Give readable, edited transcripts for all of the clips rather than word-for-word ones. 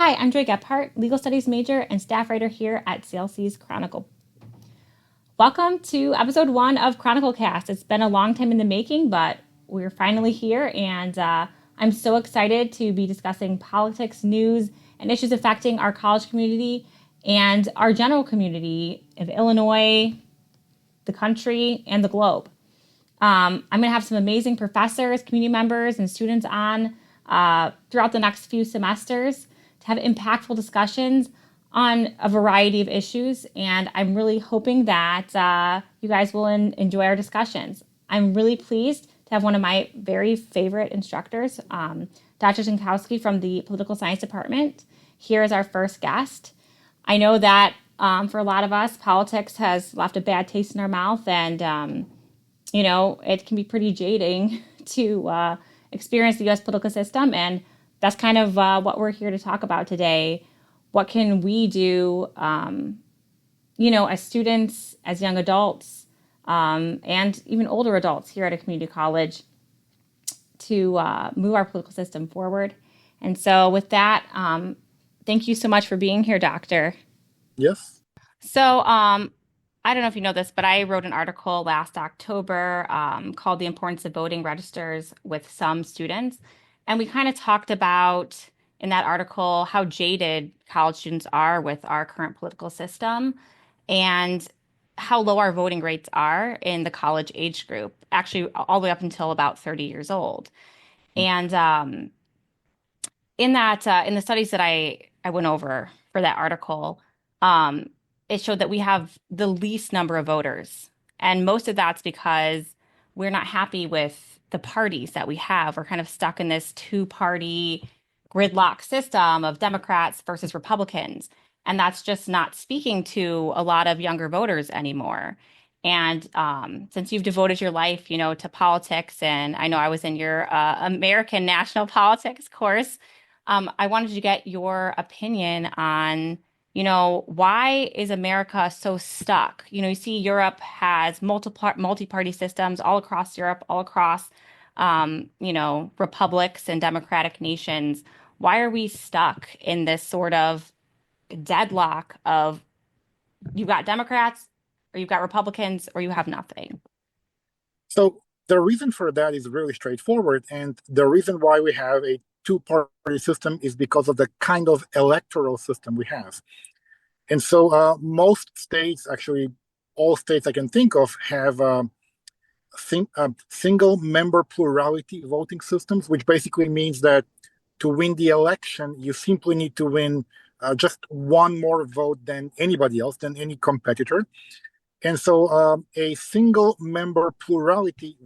Hi, I'm Joy Gephart, legal studies major and staff writer here at CLC's Chronicle. Welcome to episode 1 of Chronicle Cast. It's been a long time in the making, but we're finally here, and I'm so excited to be discussing politics, news, and issues affecting our college community and our general community of Illinois, the country, and the globe. I'm going to have some amazing professors, community members, and students on throughout the next few semesters to have impactful discussions on a variety of issues. And I'm really hoping that you guys will enjoy our discussions. I'm really pleased to have one of my very favorite instructors, Dr. Jankovski from the Political Science Department, here as our first guest. I know that for a lot of us, politics has left a bad taste in our mouth, and it can be pretty jading to experience the U.S. political system. And that's kind of what we're here to talk about today. What can we do, as students, as young adults, and even older adults here at a community college to move our political system forward? And so with that, thank you so much for being here, Doctor. Yes. So, I don't know if you know this, but I wrote an article last October called The Importance of Voting Registers with some students. And we kind of talked about in that article how jaded college students are with our current political system and how low our voting rates are in the college age group, actually, all the way up until about 30 years old. And in the studies that I went over for that article, um, it showed that we have the least number of voters, and most of that's because we're not happy with the parties that we have. We're kind of stuck in this two-party gridlock system of Democrats versus Republicans, and that's just not speaking to a lot of younger voters anymore. And since you've devoted your life, to politics, and I know I was in your American national politics course, I wanted to get your opinion on, why is America so stuck? You see Europe has multi-party systems all across Europe, all across, republics and democratic nations. Why are we stuck in this sort of deadlock of you've got Democrats or you've got Republicans or you have nothing? So the reason for that is really straightforward. And the reason why we have a two-party system is because of the kind of electoral system we have. And so most states, actually all states I can think of, have single member plurality voting systems, which basically means that to win the election, you simply need to win just one more vote than anybody else, than any competitor. And so a single member plurality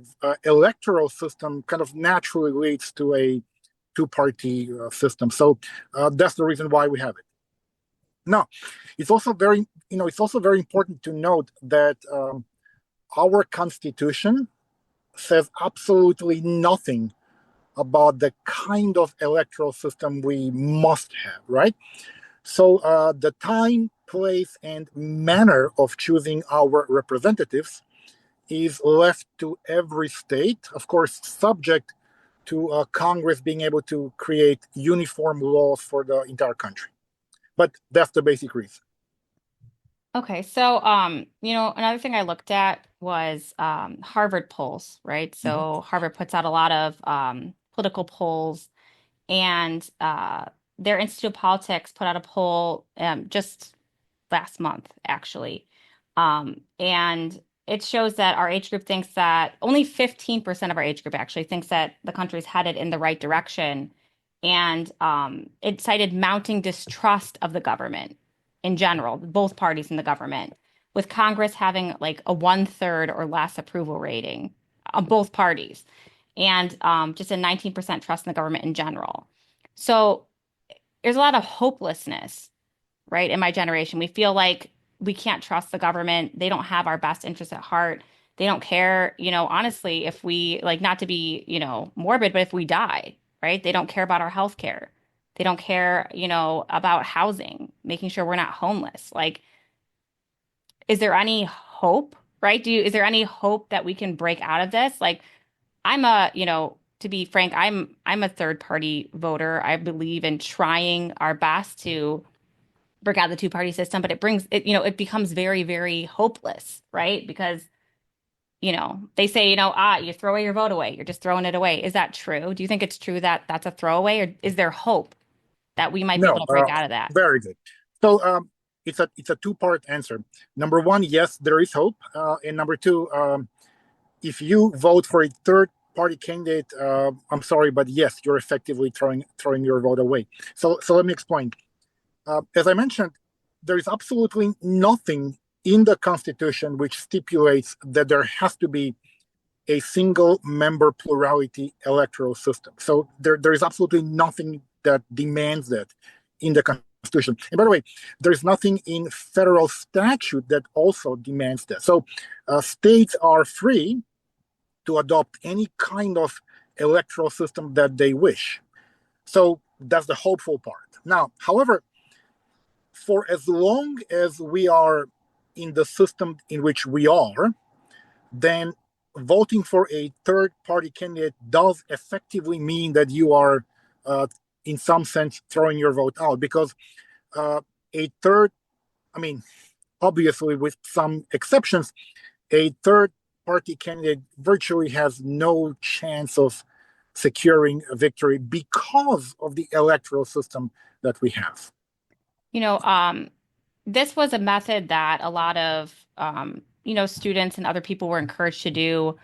electoral system kind of naturally leads to a two-party system. So that's the reason why we have it. Now, it's also very important to note that our Constitution says absolutely nothing about the kind of electoral system we must have, right? So the time, place, and manner of choosing our representatives is left to every state, of course, subject to Congress being able to create uniform laws for the entire country. But that's the basic reason. Okay, so another thing I looked at was Harvard polls, right? Mhm. So Harvard puts out a lot of political polls, and their Institute of Politics put out a poll just last month, actually. And it shows that our age group thinks that only 15% of our age group actually thinks that the country is headed in the right direction. And it cited mounting distrust of the government in general, both parties in the government, with Congress having like a 1/3 or less approval rating on both parties, and just a 19% trust in the government in general. So there's a lot of hopelessness, right? In my generation, we feel like we can't trust the government. They don't have our best interests at heart. They don't care, honestly, if we like not to be, morbid, but if we die, right? They don't care about our health care. They don't care, about housing, making sure we're not homeless. Like, is there any hope, right? Is there any hope that we can break out of this? Like, I'm a, to be frank, I'm a third party voter. I believe in trying our best to break out the two party system, but it brings it, it becomes very, very hopeless, right? Because, they say, you throw away your vote away. You're just throwing it away. Is that true? Do you think it's true that that's a throwaway, or is there hope that we might be able No, to break out of that? very good. So it's a two-part answer. Number one, yes, there is hope, and number two, if you vote for a third party candidate, I'm sorry, but yes, you're effectively throwing your vote away. So let me explain. As I mentioned, there is absolutely nothing in the Constitution which stipulates that there has to be a single member plurality electoral system. So there is absolutely nothing that demands that in the Constitution. And by the way, there's nothing in federal statute that also demands that. So states are free to adopt any kind of electoral system that they wish. So that's the hopeful part. Now, however, for as long as we are in the system in which we are, then voting for a third party candidate does effectively mean that you are, in some sense, throwing your vote out because a third, I mean, obviously with some exceptions, a third party candidate virtually has no chance of securing a victory because of the electoral system that we have. You know, um, this was a method that a lot of students and other people were encouraged to do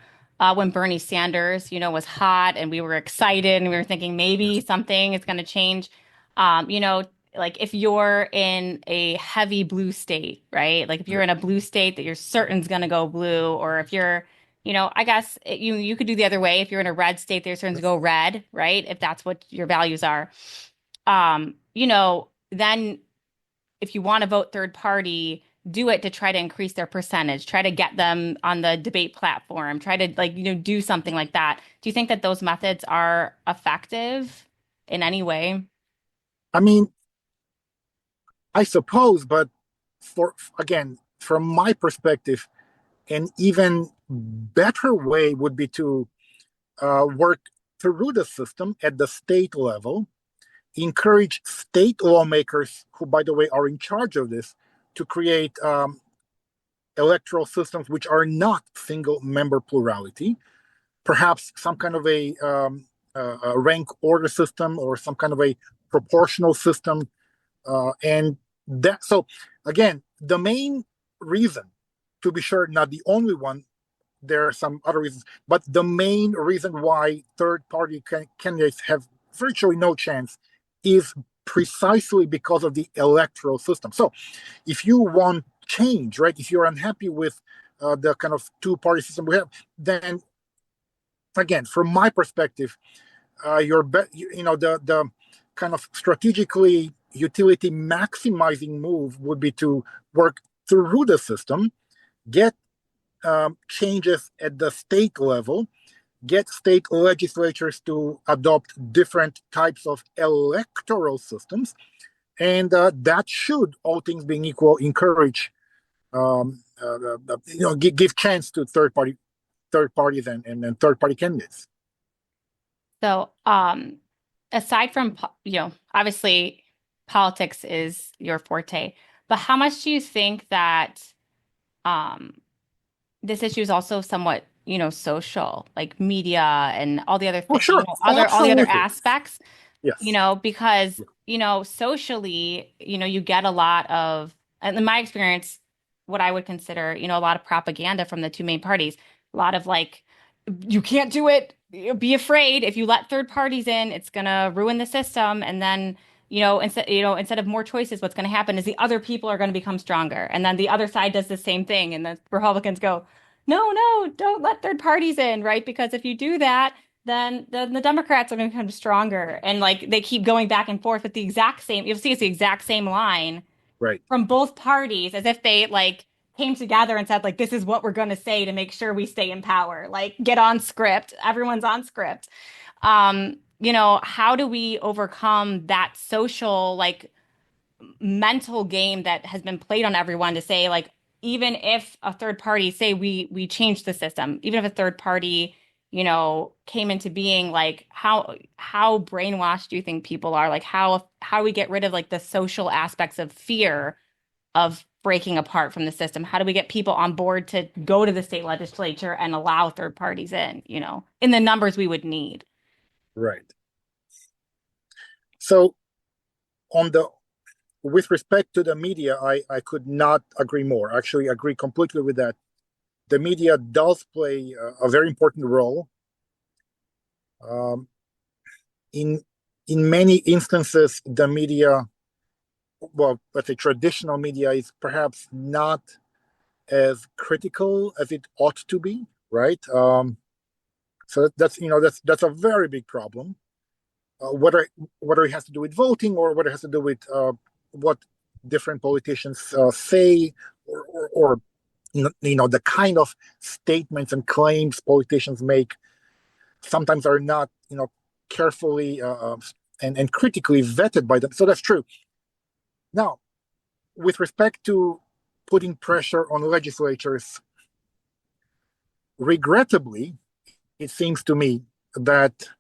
when Bernie Sanders, was hot and we were excited and we were thinking maybe Yes. something is going to change. Um, you know, like if you're in a heavy blue state, right? Like if you're in a blue state that you're certain is going to go blue, or if you're, I guess you could do the other way. If you're in a red state, there's certain to go red, right? If that's what your values are. Then if you want to vote third party, do it to try to increase their percentage, try to get them on the debate platform, try to do something like that. Do you think that those methods are effective in any way? I mean, I suppose, but for again, from my perspective, an even better way would be to work through the system at the state level, encourage state lawmakers, who, by the way, are in charge of this, to create electoral systems which are not single member plurality, perhaps some kind of a rank order system or some kind of a proportional system. And that, so again, the main reason, to be sure, not the only one, there are some other reasons, but the main reason why third party candidates have virtually no chance is precisely because of the electoral system. So if you want change, right, if you're unhappy with the kind of two party system we have, then again, from my perspective, the kind of strategically utility maximizing move would be to work through the system, get changes at the state level, get state legislatures to adopt different types of electoral systems, and that should, all things being equal, encourage, give chance to third parties and third party candidates. So, aside from, obviously politics is your forte, but how much do you think that um, this issue is also somewhat, social, like media and all the other Oh, things, sure, all the other absolutely, aspects, yes, because, socially, you get a lot of, and in my experience, what I would consider, a lot of propaganda from the two main parties, a lot of like, you can't do it, be afraid. If you let third parties in, it's gonna ruin the system. And then, instead of more choices, what's gonna happen is the other people are gonna become stronger. And then the other side does the same thing. And the Republicans go, no, no, don't let third parties in, right? Because if you do that, then the Democrats are going to become stronger. And like they keep going back and forth with the exact same, you'll see it's the exact same line right. from both parties as if they like came together and said, like, this is what we're going to say to make sure we stay in power. Like, get on script. Everyone's on script. How do we overcome that social, like, mental game that has been played on everyone to say, like, even if a third party say we change the system, even if a third party came into being, like how brainwashed do you think people are? Like how we get rid of like the social aspects of fear of breaking apart from the system? How do we get people on board to go to the state legislature and allow third parties in, in the numbers we would need? Right. So on the with respect to the media, I could not agree more. Actually, agree completely with that. The media does play a very important role. Um, in in many instances, the media, well, let's say traditional media, is perhaps not as critical as it ought to be, right? So that's a very big problem. Whether it has to do with voting or whether it has to do with what different politicians say, or the kind of statements and claims politicians make sometimes are not carefully and critically vetted by them. So that's true. Now, with respect to putting pressure on legislatures, regrettably, it seems to me that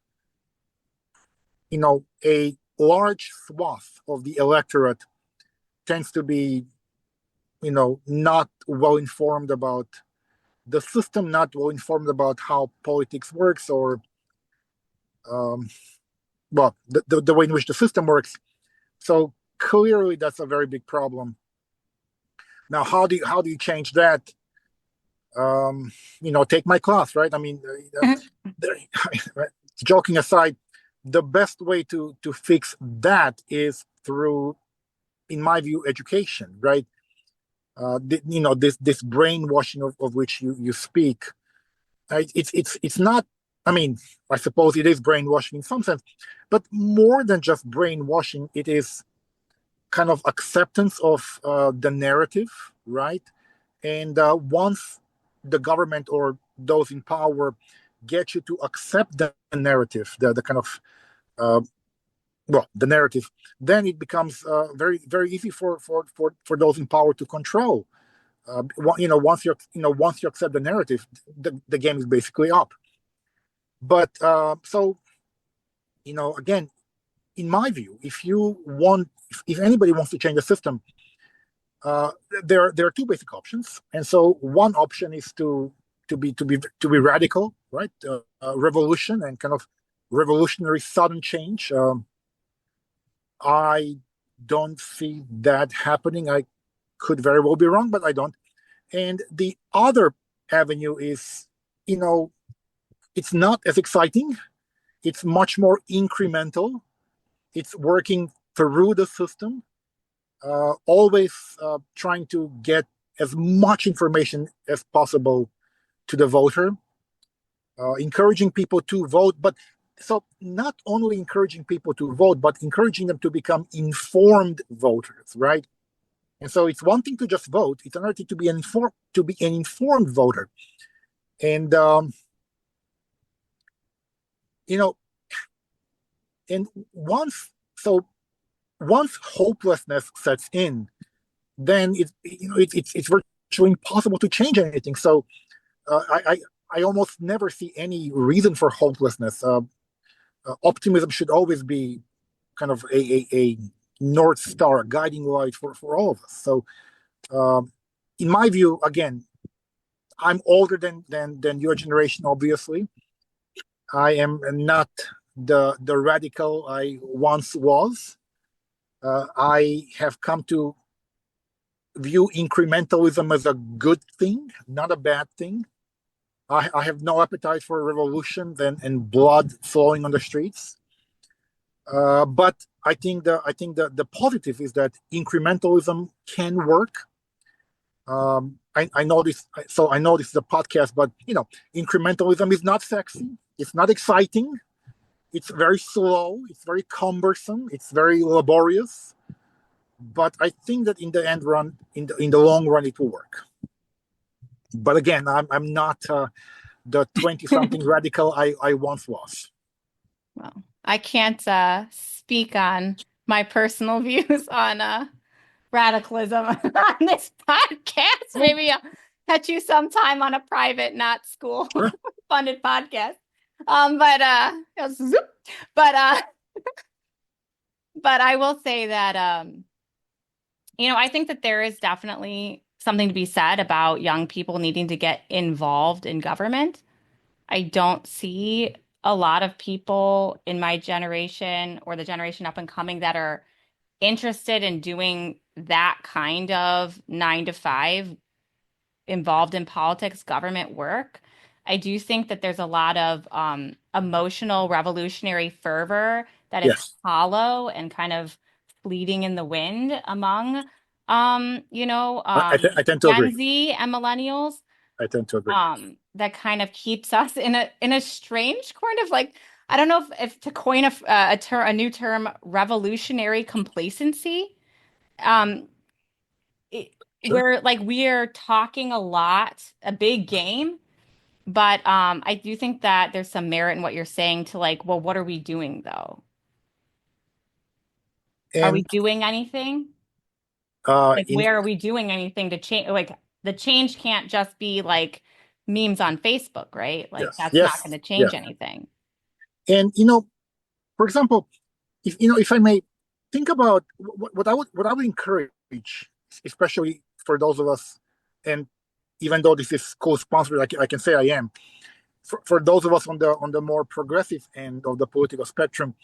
a large swath of the electorate tends to be not well informed about the system, not well informed about how politics works, or well, the way in which the system works. So clearly that's a very big problem. Now, how do you change that? Take my class, right? I mean, joking aside, the best way to fix that is through, in my view, education, right? This brainwashing of which you speak. It's not. I mean, I suppose it is brainwashing in some sense, but more than just brainwashing, it is kind of acceptance of the narrative, right? And once the government or those in power get you to accept the narrative, the kind of the narrative, then it becomes very very easy for those in power to control. Once you accept the narrative, the game is basically up. But so again, in my view, if anybody wants to change the system, uh, there are two basic options. And so one option is to be radical, right? Revolution and kind of revolutionary sudden change. I don't see that happening. I could very well be wrong, but I don't. And the other avenue is, it's not as exciting. It's much more incremental. It's working through the system, always trying to get as much information as possible to the voter, encouraging people to vote. But so not only encouraging people to vote, but encouraging them to become informed voters, right? And so it's one thing to just vote; it's another thing to be an informed voter. And you know, and once hopelessness sets in, then it's virtually impossible to change anything. So I almost never see any reason for hopelessness. Optimism should always be kind of a north star, a guiding light for all of us. So in my view, again, I'm older than your generation, obviously. I am not the radical I once was. I have come to view incrementalism as a good thing, not a bad thing. I have no appetite for revolution and blood flowing on the streets. But I think the positive is that incrementalism can work. I know this, so I know this is a podcast, but incrementalism is not sexy. It's not exciting. It's very slow. It's very cumbersome. It's very laborious. But I think that in the end run, in the long run, it will work. But again, I'm not the 20-something radical I once was. Well, I can't speak on my personal views on radicalism on this podcast. Maybe I'll catch you sometime on a private, not school Sure. funded podcast. Zoop. But but I will say that I think that there is definitely something to be said about young people needing to get involved in government. I don't see a lot of people in my generation or the generation up and coming that are interested in doing that kind of 9 to 5 involved in politics, government work. I do think that there's a lot of emotional revolutionary fervor that is Yes, hollow and kind of fleeting in the wind among, I tend to Gen agree. Z and millennials. I tend to agree. That kind of keeps us in a strange kind of like I don't know if to coin a new term, revolutionary complacency. Um, it, Sure. we're talking a lot, a big game, but I do think that there's some merit in what you're saying to like, well, what are we doing though? Are we And doing anything? Like, in where are we doing anything to change? Like, the change can't just be like memes on Facebook, right? Like, yes, that's not going yes, to change yes. anything. And for example, if I may think about what I would encourage, especially for those of us, and even though this is co-sponsored, I can say I am for those of us on the more progressive end of the political spectrum.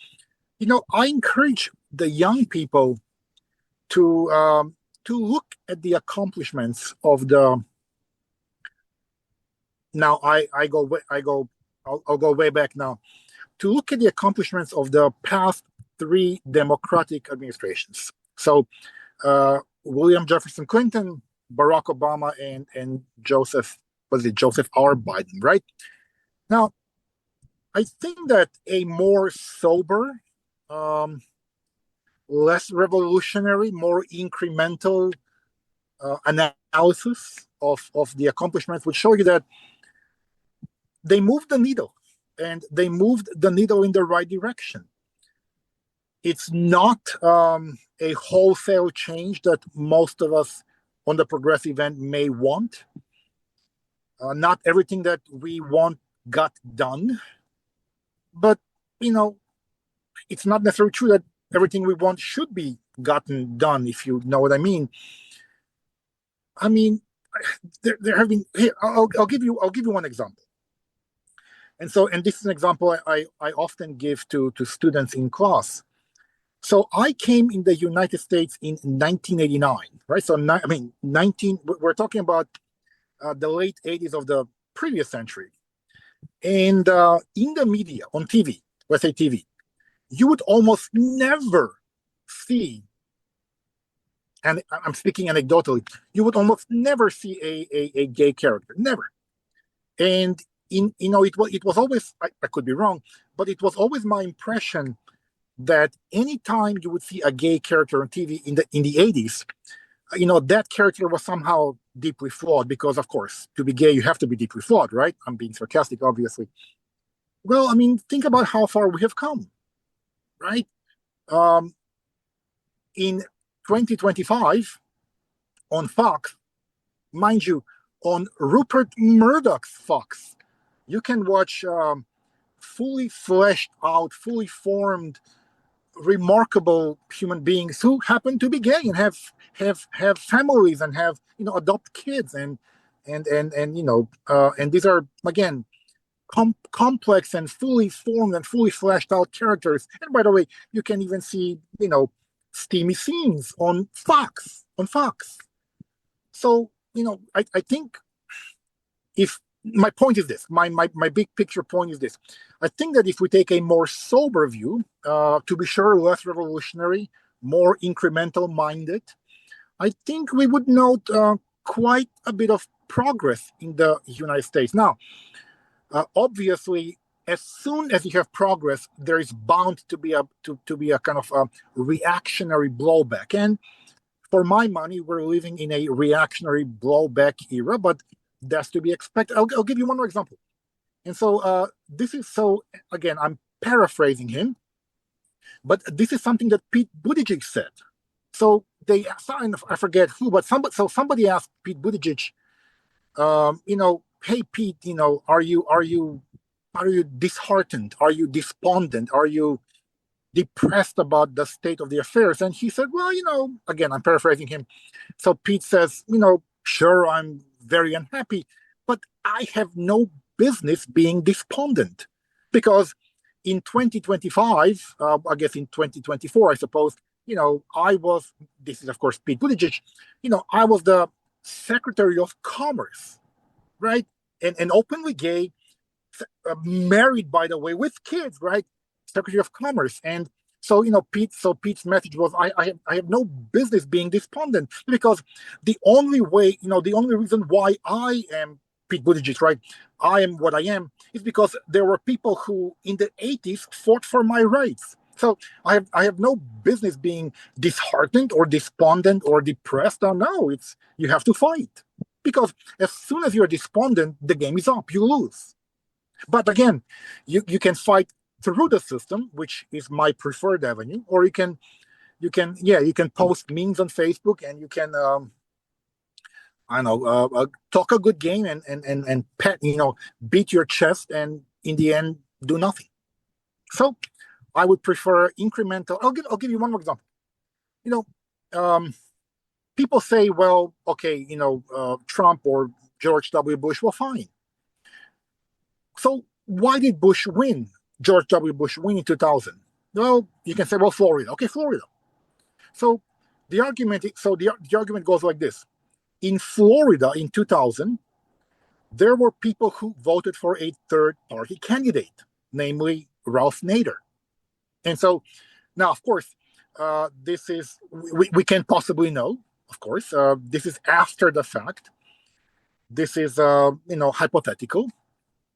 I encourage the young people to look at the accomplishments of the. Now I'll go way back now to look at the accomplishments of the past 3 Democratic administrations. So William Jefferson Clinton, Barack Obama, and Joseph R. Biden, right? Now, I think that a more sober, um, less revolutionary, more incremental analysis of the accomplishments would show you that they moved the needle, and they moved the needle in the right direction. It's not a wholesale change that most of us on the progressive end may want. Not everything that we want got done, but you know, it's not necessarily true that everything we want should be gotten done. If you know what I mean. I mean, there have been. Here, I'll give you one example. And this is an example I often give to students in class. So I came in the United States in 1989, right? So I mean, 19. We're talking about the late 80s of the previous century, and in the media, on TV, let's say TV, you would almost never see, and I'm speaking anecdotally, you would almost never see a gay character, never. And it was always, I could be wrong, but it was always my impression that anytime you would see a gay character on TV in the 80s, that character was somehow deeply flawed because, of course, to be gay, you have to be deeply flawed, right? I'm being sarcastic, obviously. Well, I mean, think about how far we have come, right? Um, in 2025 on Fox, mind you, on Rupert Murdoch's Fox, you can watch fully fleshed out, fully formed, remarkable human beings who happen to be gay and have families and have adopt kids and these are again complex and fully formed and fully fleshed out characters. And by the way, you can even see steamy scenes on Fox. So I think if my point is this, my big picture point is this. I think that if we take a more sober view, to be sure, less revolutionary, more incremental minded, I think we would note quite a bit of progress in the United States. Now, obviously, as soon as you have progress, there is bound to be a kind of reactionary blowback. And for my money, we're living in a reactionary blowback era, but that's to be expected. I'll give you one more example. And so this is so again, I'm paraphrasing him, but this is something that Pete Buttigieg said. So I forget who, but somebody asked Pete Buttigieg, hey Pete, are you disheartened? Are you despondent? Are you depressed about the state of the affairs? And he said, well, again, I'm paraphrasing him. So Pete says, sure, I'm very unhappy, but I have no business being despondent, because in 2025, I guess in 2024, I suppose, this is of course Pete Buttigieg, I was the Secretary of Commerce, right? And openly gay, married, by the way, with kids, right? Secretary of Commerce. And so, Pete's message was, I have no business being despondent, because the only reason why I am Pete Buttigieg, right? I am what I am, is because there were people who in the 80s fought for my rights. So I have no business being disheartened or despondent or depressed. Oh, no, you have to fight, because as soon as you're despondent, the game is up. You lose. But again, you can fight through the system, which is my preferred avenue, or you can post memes on Facebook, and you can talk a good game and pet, beat your chest, and in the end do nothing. So I would prefer incremental. I'll give you one more example. People say, well, okay, Trump or George W. Bush, well, fine. So why did Bush win? George W. Bush win in 2000? Well, you can say, well, Florida. Okay, Florida. So the argument goes like this. In Florida in 2000, there were people who voted for a third-party candidate, namely Ralph Nader. And so now, of course, this is, we can't possibly know, of course. This is after the fact. This is, hypothetical.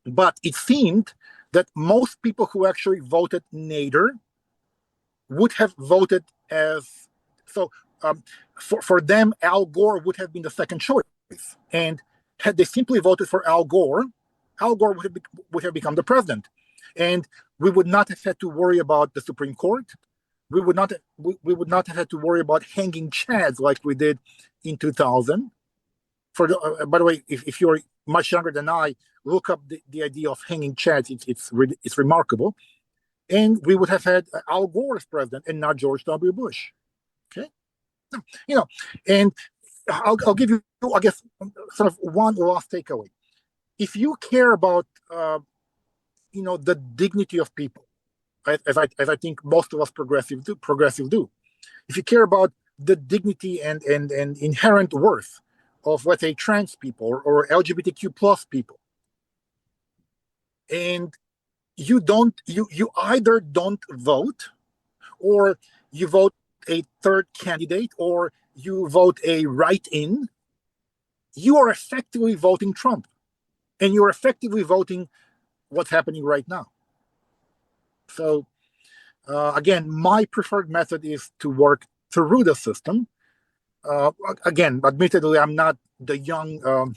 But it seemed that most people who actually voted Nader would have voted as, so for them, Al Gore would have been the second choice. And had they simply voted for Al Gore would have become the president. And we would not have had to worry about the Supreme Court. We would not have had to worry about hanging chads like we did in 2000. By the way, if you're much younger than I, look up the idea of hanging chads. It's remarkable. And we would have had Al Gore as president and not George W. Bush. Okay, and I'll give you, I guess, sort of one last takeaway. If you care about, the dignity of people, as I think most of us progressive do. If you care about the dignity and inherent worth of, let's say, trans people or LGBTQ plus people, and you either don't vote, or you vote a third candidate, or you vote a write-in, you are effectively voting Trump, and you're effectively voting what's happening right now. So again, my preferred method is to work through the system. Again, admittedly, I'm not the young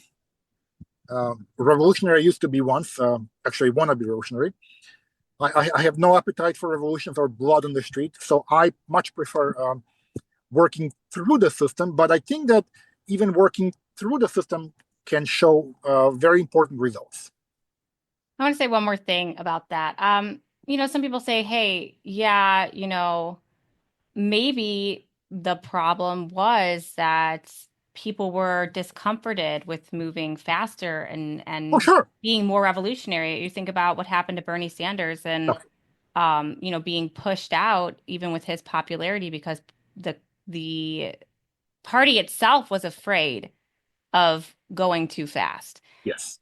revolutionary I used to be once. Actually, want to be revolutionary. I have no appetite for revolutions or blood on the street, so I much prefer working through the system. But I think that even working through the system can show very important results. I want to say one more thing about that. Some people say, hey, yeah, maybe the problem was that people were discomforted with moving faster and Oh, sure. being more revolutionary. You think about what happened to Bernie Sanders and being pushed out even with his popularity because the party itself was afraid of going too fast. Yes.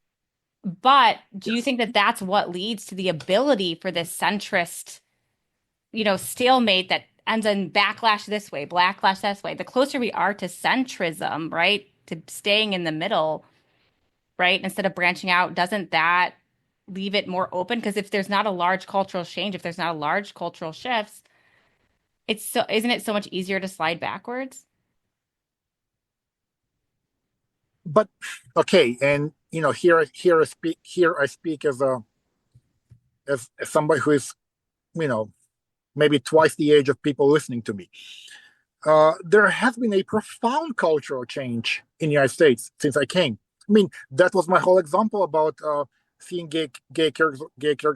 But do you think that that's what leads to the ability for this centrist, stalemate that ends in backlash this way, backlash this way? The closer we are to centrism, right, to staying in the middle, right, instead of branching out, doesn't that leave it more open? Because if there's not a large cultural change, if there's not a large cultural shifts, isn't it so much easier to slide backwards? But okay, and here I speak as somebody who is, maybe twice the age of people listening to me. There has been a profound cultural change in the United States since I came. I mean, that was my whole example about seeing gay characters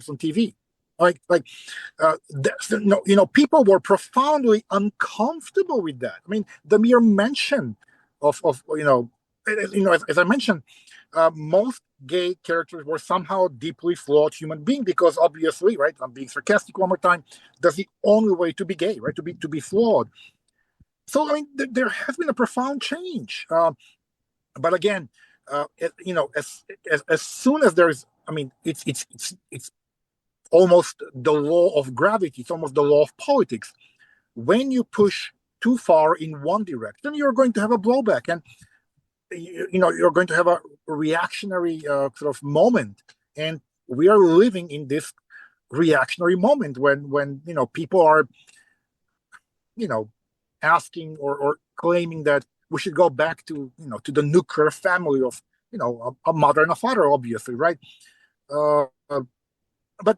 on TV. People were profoundly uncomfortable with that. I mean, the mere mention of as I mentioned, most gay characters were somehow deeply flawed human beings because obviously, right? I'm being sarcastic one more time. That's the only way to be gay, right? To be flawed. So I mean, there has been a profound change. But again, as soon as there's, I mean, it's almost the law of gravity. It's almost the law of politics. When you push too far in one direction, you're going to have a blowback, and you're going to have a reactionary sort of moment. And we are living in this reactionary moment when people are asking or claiming that we should go back to the nuclear family of a mother and a father, obviously, right? But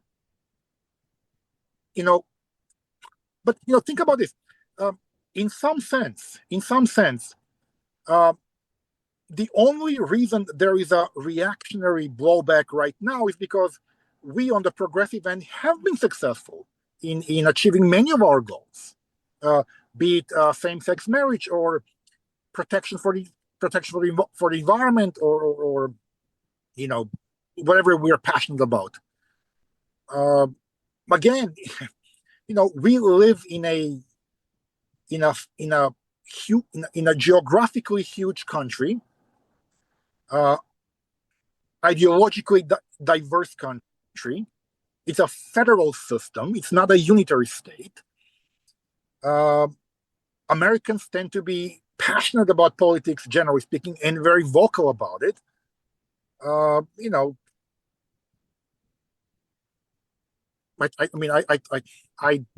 think about this. In some sense, the only reason there is a reactionary blowback right now is because we on the progressive end have been successful in achieving many of our goals, be it same-sex marriage or protection for the environment or whatever we're passionate about. Again, we live in a geographically huge country, ideologically diverse country. It's a federal system. It's not a unitary state. Americans tend to be passionate about politics, generally speaking, and very vocal about it. I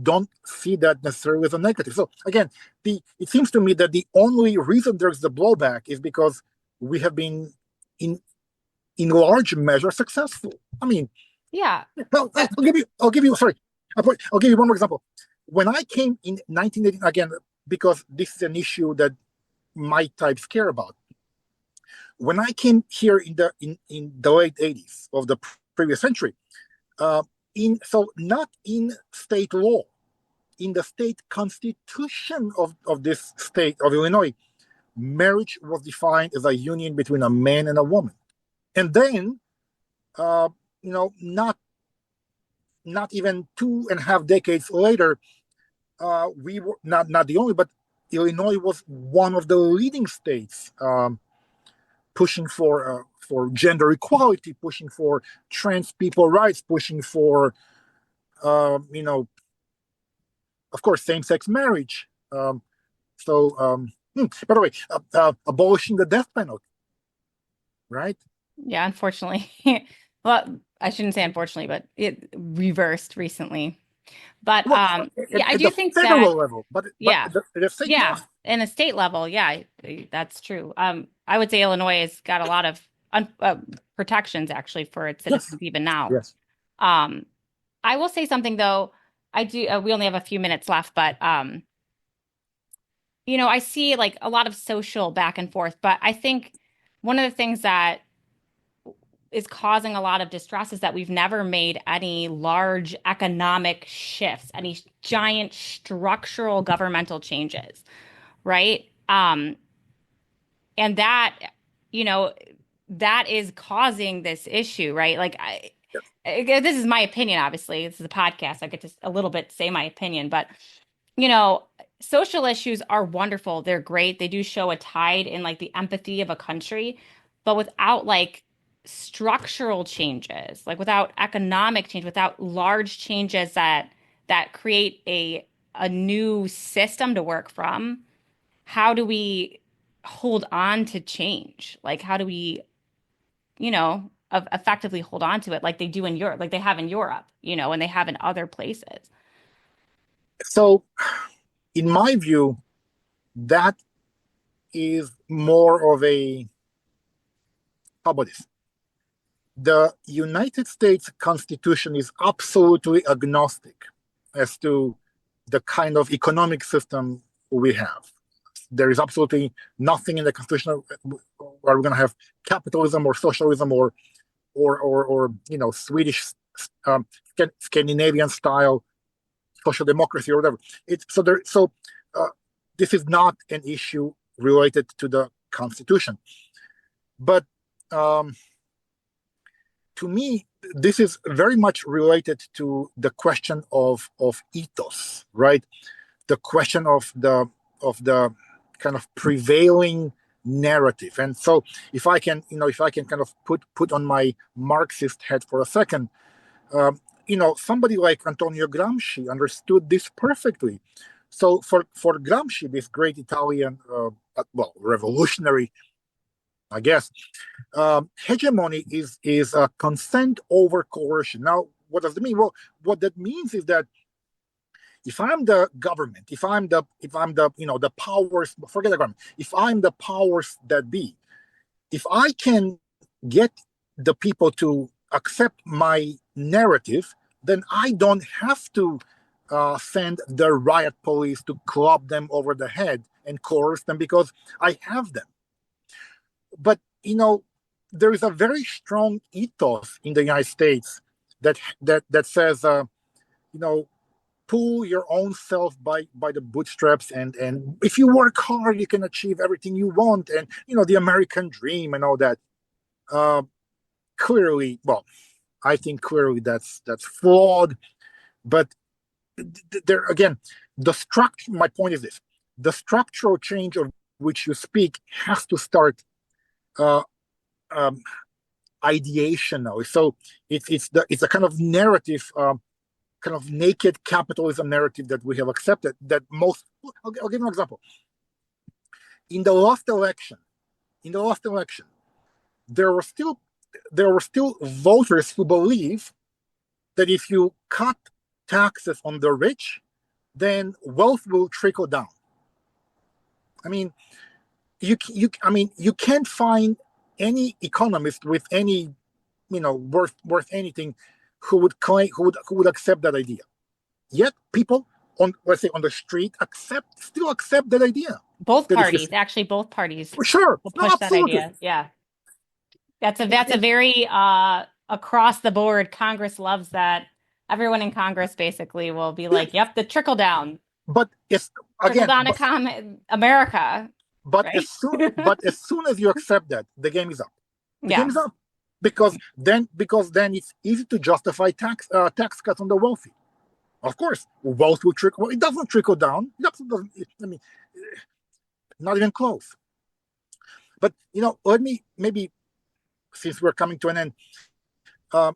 don't see that necessarily as a negative. So again, it seems to me that the only reason there's the blowback is because we have been in large measure successful. I mean, yeah. Well, I'll give you one more example. When I came in 1980, again, because this is an issue that my types care about. When I came here in the late 80s of the previous century, not in state law, in the state constitution of this state of Illinois, marriage was defined as a union between a man and a woman. And then, not even 2.5 decades later, we were not the only, but Illinois was one of the leading states pushing for gender equality, pushing for trans people rights, pushing for, of course, same-sex marriage. By the way, abolishing the death penalty, right? Yeah, unfortunately. Well, I shouldn't say unfortunately, but it reversed recently. But I do think that federal level, but the state level. In a state level, that's true. I would say Illinois has got a lot of protections actually for its citizens even now. Yes. I will say something though. I do. We only have a few minutes left, but I see like a lot of social back and forth. But I think one of the things that is causing a lot of distress is that we've never made any large economic shifts, any giant structural governmental changes, right? And that, that is causing this issue, right? Like, this is my opinion, obviously. This is a podcast. I get to a little bit say my opinion, but, social issues are wonderful. They're great. They do show a tide in like the empathy of a country, but without like structural changes, like without economic change, without large changes that create a new system to work from, how do we hold on to change? Like, how do we, effectively hold on to it like they do in Europe, like they have in Europe, and they have in other places? So, in my view, that is more of a, how about this? The United States Constitution is absolutely agnostic as to the kind of economic system we have. There is absolutely nothing in the Constitution where we're going to have capitalism or socialism or or Swedish, um, Scandinavian style social democracy or whatever. It's so there. So this is not an issue related to the constitution, but um, to me, this is very much related to the question of ethos, right? The question of the kind of prevailing narrative. And so, if I can kind of put on my Marxist hat for a second, somebody like Antonio Gramsci understood this perfectly. So for Gramsci, this great Italian, revolutionary, I guess, hegemony is a consent over coercion. Now, what does that mean? Well, what that means is that if I'm the government, if I'm the the powers, forget the government, if I'm the powers that be, if I can get the people to accept my narrative, then I don't have to send the riot police to club them over the head and coerce them because I have them. But there is a very strong ethos in the United States that says, you know, pull your own self by the bootstraps, and if you work hard, you can achieve everything you want, and the American dream and all that. Uh, Clearly, well, I think clearly that's flawed. But there again, the structure. My point is this: the structural change of which you speak has to start uh, um, ideational. So it's a kind of narrative, kind of naked capitalism narrative that we have accepted. That most. I'll give you an example. In the last election, in the last election, there were still voters who believe that if you cut taxes on the rich, then wealth will trickle down. I mean, you can't find any economist with any worth anything who would claim who would accept that idea. Yet people on, let's say, on the street still accept that idea. Both That if you parties, actually, both parties sure, will no, push that absolutely. idea. Yeah. That's a very across the board. Congress loves that. Everyone in Congress basically will be Yeah, like, "Yep, the but it's trickle again, down econ America." Right? but as soon as you accept that, the game is up. The game Yeah. is up because then it's easy to justify tax cuts on the wealthy. Of course, wealth will trickle. Well, it doesn't trickle down. It doesn't. I mean, not even close. But let me maybe, since we're coming to an end, uh,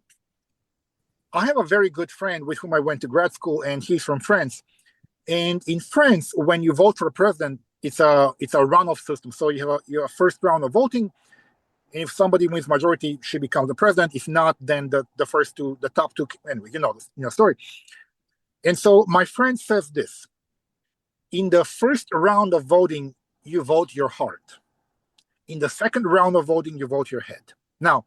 I have a very good friend with whom I went to grad school, and he's from France. And in France, when you vote for a president, it's a runoff system. So you have a first round of voting, and if somebody wins majority, she becomes the president. If not, then the top two. Anyway, story. And so my friend says this: in the first round of voting, you vote your heart. In the second round of voting, you vote your head. Now,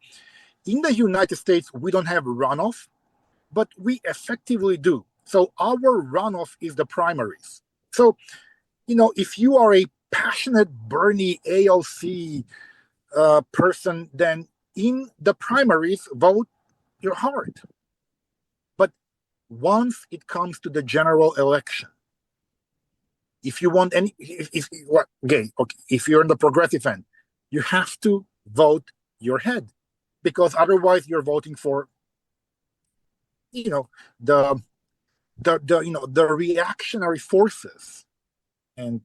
in the United States, we don't have runoff, but we effectively do. So our runoff is the primaries. So, if you are a passionate Bernie AOC person, then in the primaries, vote your heart. But once it comes to the general election, if you want any, if okay, if you're in the progressive end, you have to vote your head, because otherwise you're voting for, the the reactionary forces. And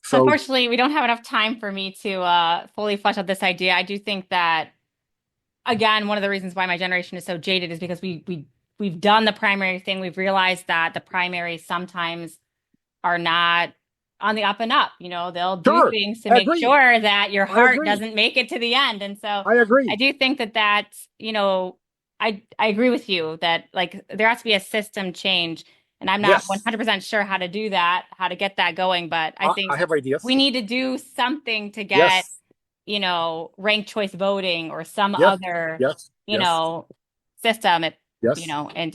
so, Unfortunately, we don't have enough time for me to fully flesh out this idea. I do think that, again, one of the reasons why my generation is so jaded is because we've done the primary thing. We've realized that the primaries sometimes are not on the up and up. They'll do sure, things to I make agree. sure that your I heart agree. doesn't make it to the end. And so I I agree. do think I agree with you that, like, there has to be a system change. And I'm not Yes, 100% sure how to do that, how to get that going, but I I think have we ideas. need to do something to get, Yes, ranked choice voting or some yes, other, yes, you yes, know, system. yes. And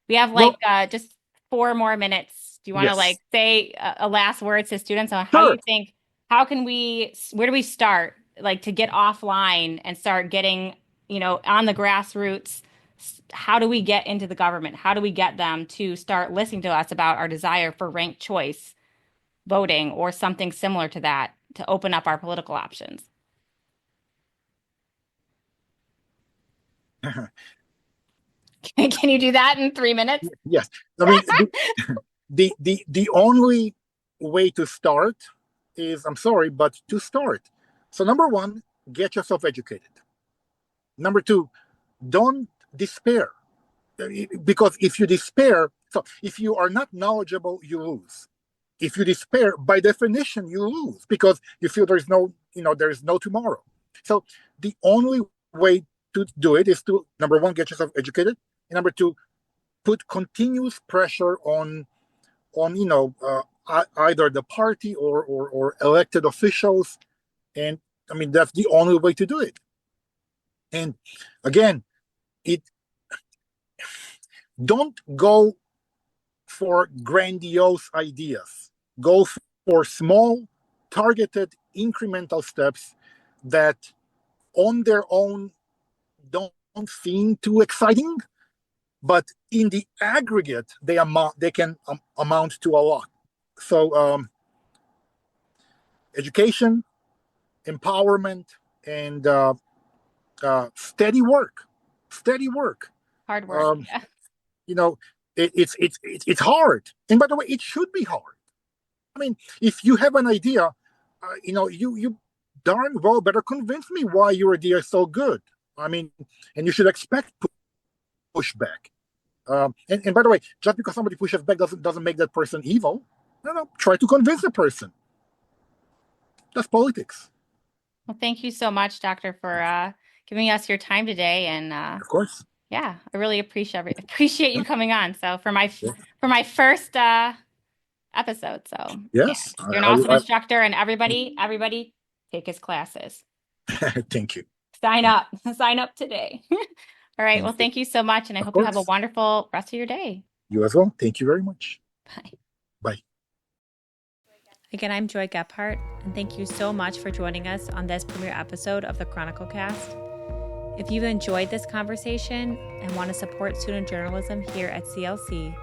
we have like Well, just 4 more minutes. Do you want to like yes, say a last word to students on how sure. you think, where do we start, like, to get offline and start getting, on the grassroots, how do we get into the government? How do we get them to start listening to us about our desire for ranked choice voting or something similar to that to open up our political options? Can you do that in 3 minutes? Yes. I mean, the only way to start is, I'm sorry, but to start. So number one, get yourself educated. Number two, don't despair. Because if you despair, so if you are not knowledgeable, you lose. If you despair, by definition, you lose because you feel there is no tomorrow. So the only way to do it is to, number one, get yourself educated. And number two, put continuous pressure on either the party or elected officials. And I mean, that's the only way to do it. And again, don't go for grandiose ideas. Go for small, targeted, incremental steps that on their own don't seem too exciting, but in the aggregate, they can amount to a lot. So education, empowerment, and steady work. Hard work. Yeah. It's hard. And by the way, it should be hard. I mean, if you have an idea, you darn well better convince me why your idea is so good. I mean, and you should expect pushback. And by the way, just because somebody pushes back doesn't make that person evil. No, try to convince the person. That's politics. Well, thank you so much, Doctor, for giving us your time today. And of course, yeah, I really appreciate you coming on. So for my first episode, so yes, yeah, you're an awesome instructor, and everybody take his classes. Thank you. Sign up today. All right. Well, thank you so much, and I hope you have a wonderful rest of your day. You as well. Thank you very much. Bye. Bye. Again, I'm Joy Gephart, and thank you so much for joining us on this premiere episode of the Chronicle Cast. If you've enjoyed this conversation and want to support student journalism here at CLC,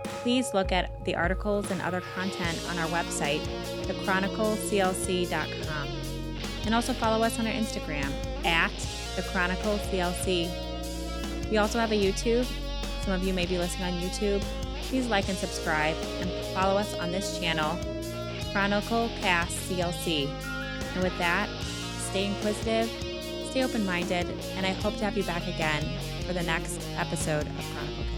please look at the articles and other content on our website, thechronicleclc.com, and also follow us on our Instagram at thechronicleclc. We also have a YouTube. Some of you may be listening on YouTube. Please like and subscribe and follow us on this channel, Chronicle Cast CLC. And with that, stay inquisitive, stay open-minded, and I hope to have you back again for the next episode of Chronicle Cast.